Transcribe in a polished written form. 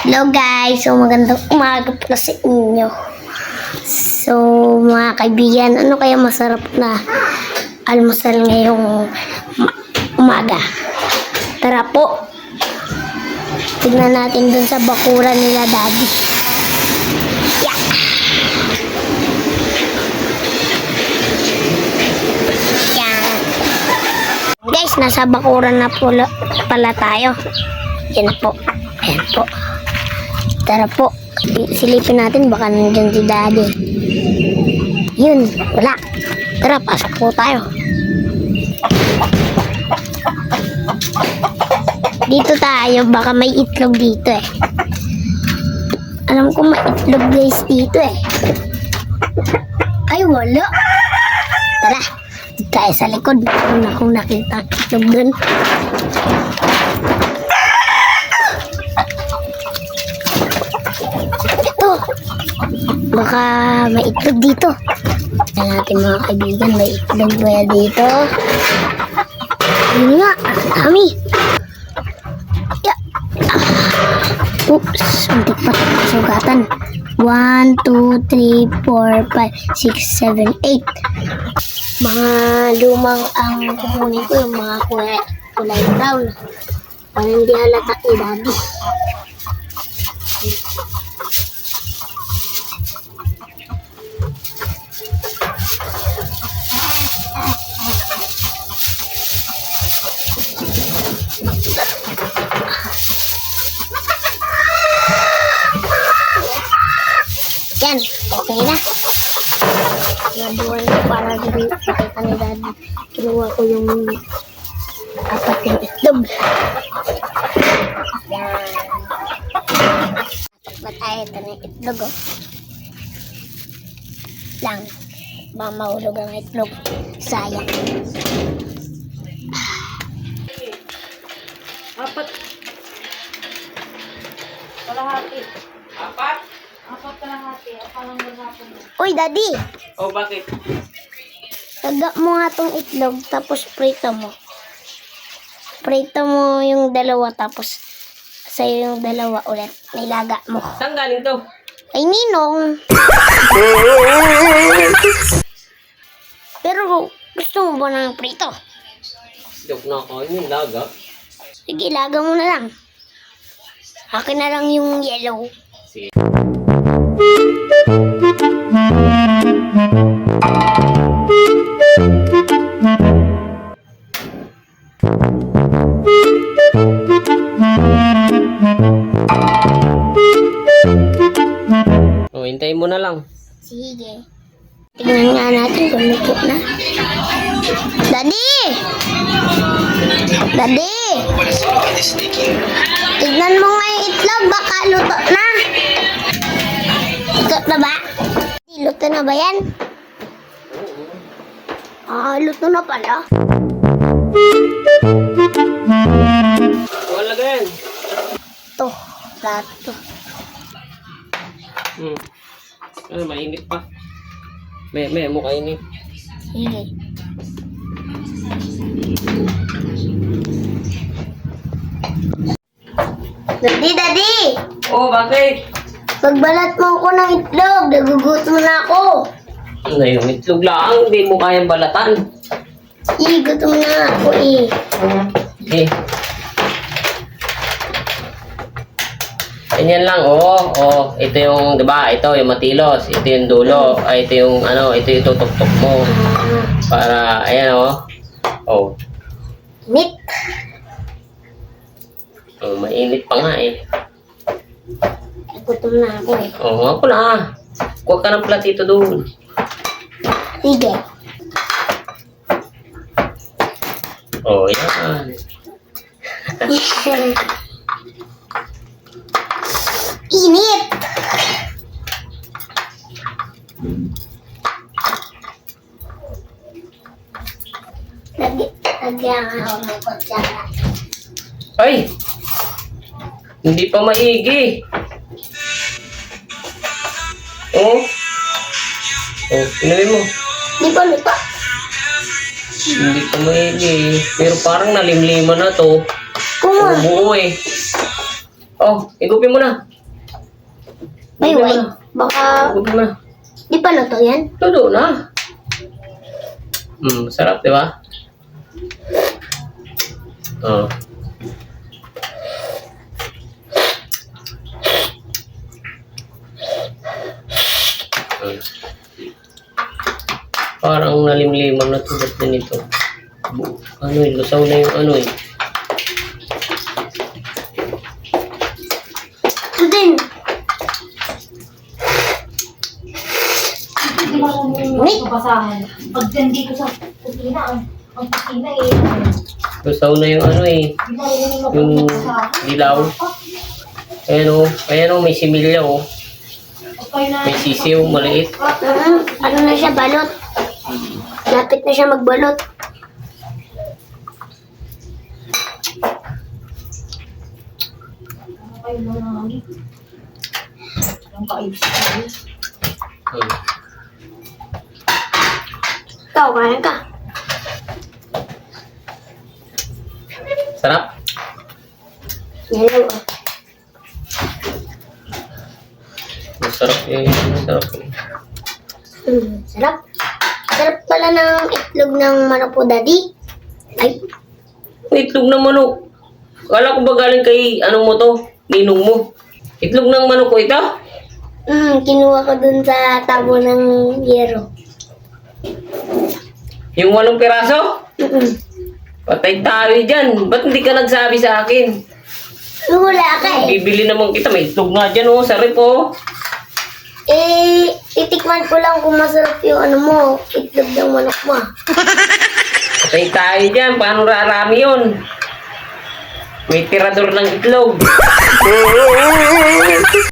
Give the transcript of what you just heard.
Hello guys, so magandang umaga po sa inyo. So mga kaibigan, ano kaya masarap na almusal ngayong umaga? Tara po, tignan natin dun sa bakuran nila Daddy. Yeah. Yan. Guys, nasa bakuran na pala tayo. Yan po. Ayan po. Tara po. Silipin natin. Baka nandiyan si Daddy. Yun. Wala. Tara, pasok po tayo. Dito tayo. Baka may itlog dito eh. Alam ko may itlog guys dito eh. Ay, wala. Tara. Dito tayo sa likod. Meron akong nakita itlog dun. Baka may itlog dito. Tignan natin mga kaibigan, may itlog ba dito? Yun nga, ang dami. Yeah. Oops, muntik pa sugatan. 1, 2, 3, 4, 5, 6, 7, 8. Mga lumang ang kukunin ko, yung mga kulay brown. Para hindi halata ni Daddy. Yan, okay na. Nabuhay ko para din pakita ni Daddy. Kinuha ko yung apat yung itlog. Yan. Atak ba tayo? Ito na yung itlog, oh. Lang. Baka mahulog ang itlog. Sayang. Apat. Kalahati. Apat? Apat kalahati. Apalang maghapon mo. Uy, Daddy! Oh, bakit? Taga mo nga tong itlog, tapos prito mo. Prito mo yung dalawa, tapos sa'yo yung dalawa ulit. Nilaga mo. Saan galing to? Ay, Ninong! Pero gusto mo ba ng prito? Joke na ako. Yung laga. Sige, ilaga mo na lang. Akin na lang yung yellow. Sige. Oh, hintayin mo na lang. Sige. Tingnan nga natin kung luto na. Daddy! Daddy! Tignan mo nga yung itlog, baka luto na. Luto na ba? Luto na ba yan? Ah, luto na pala. Wala gan. Ito, plato. Ano, mainit pa. May mukha ini. Sige. Daddy! Oh, bakit? Pagbalat mo ako ng itlog, nagugutom na ako. Ano yung itlog lang? Hindi mo kayang balatan. Gutom na nga ako eh. Okay. Ganyan lang, oh. Oh, ito yung, 'di ba? Ito yung matilos, ito yung dulo, ay ito yung ano, ito yung tutok-tok mo. Para ayan, oh. Oh. Meat. Oh, mainit pa nga eh. Gutom na ako eh. Oh, ako na. Kuha ka ng platito doon. Sige. Oh, yan. Init! Lagyan ako ng kutsara. Ay! Hindi pa maigi. Oh. Oh, inumin mo. Di ba lupa? Hindi ko maili. Pero parang nalimliman na to. Kuma. Buo eh. Oh, igupin mo na. Ay, Huwag wait. mo na. Baka, Huwag mo na. di pa luto yan? Tulo na. Sarap, di ba? Oh. Mm. Parang nalimliman na tulad din ito. Ano eh, lusaw na yung ano eh. Ito din. Hindi marunong mabasahan. Pag nandito sa kusina, ang kusina eh. Lusaw na yung ano eh. Hindi marunong Yung mabasahan. dilaw. Ayan o, may similya o. Okay na. May sisiw, maliit. Ano na siya, balot. Lapit na siya magbalot. Kayo na nangangit. Yung kaibs kayo. Hmm. Ikaw, kain ka. Sarap. Yan lang, oh. Masarap eh. Masarap eh. Sarap. Sarap pala ng itlog ng manok po, Daddy. Ay, May itlog ng manok. Kala ko ba galing kay ano mo to? Ninong mo. Itlog ng manok ko ito? kinuha ko dun sa tabo ng yero. Yung 8 piraso? Mm-mm. Patay tayo dyan. Ba't hindi ka nagsabi sa akin? Wala ka eh. Bibili naman kita. May itlog nga dyan oh. Sa rep oh. Titikman ko lang kung masarap yung ano mo, itlog ng manok mo. Patay tayo dyan. Paano rarami yun? May tirador ng itlog.